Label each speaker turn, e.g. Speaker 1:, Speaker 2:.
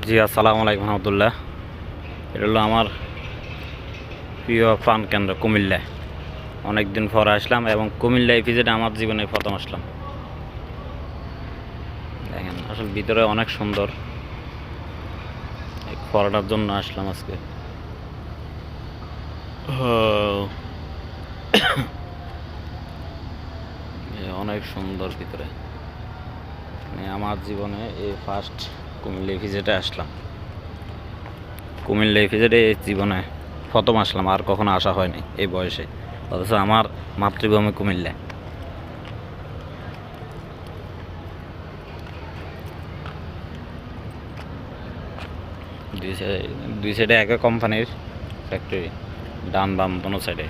Speaker 1: জি আসসালামু আলাইকুম রহমতুল্লাহ। এটা হলো আমার প্রিয় প্রাণ কেন্দ্র কুমিল্লায়। অনেক দিন পরে আসলাম এবং কুমিল্লায় ভিজিটে আমার জীবনে প্রথম আসলাম। দেখেন আসলে ভিতরে অনেক সুন্দর, এই পড়াটার জন্য আসলাম আজকে। অনেক সুন্দর ভিতরে, মানে আমার জীবনে এই ফার্স্ট কুমিল্লা ভিজিটে আসলাম। কুমিল্লা ভিজিটে এই জীবনে প্রথম আসলাম, আর কখনো আসা হয়নি এই বয়সে, অথচ আমার মাতৃভূমি কুমিল্লা। দুই সাইডে এক কোম্পানির ফ্যাক্টরি, ডান বাম দোনো সাইডে।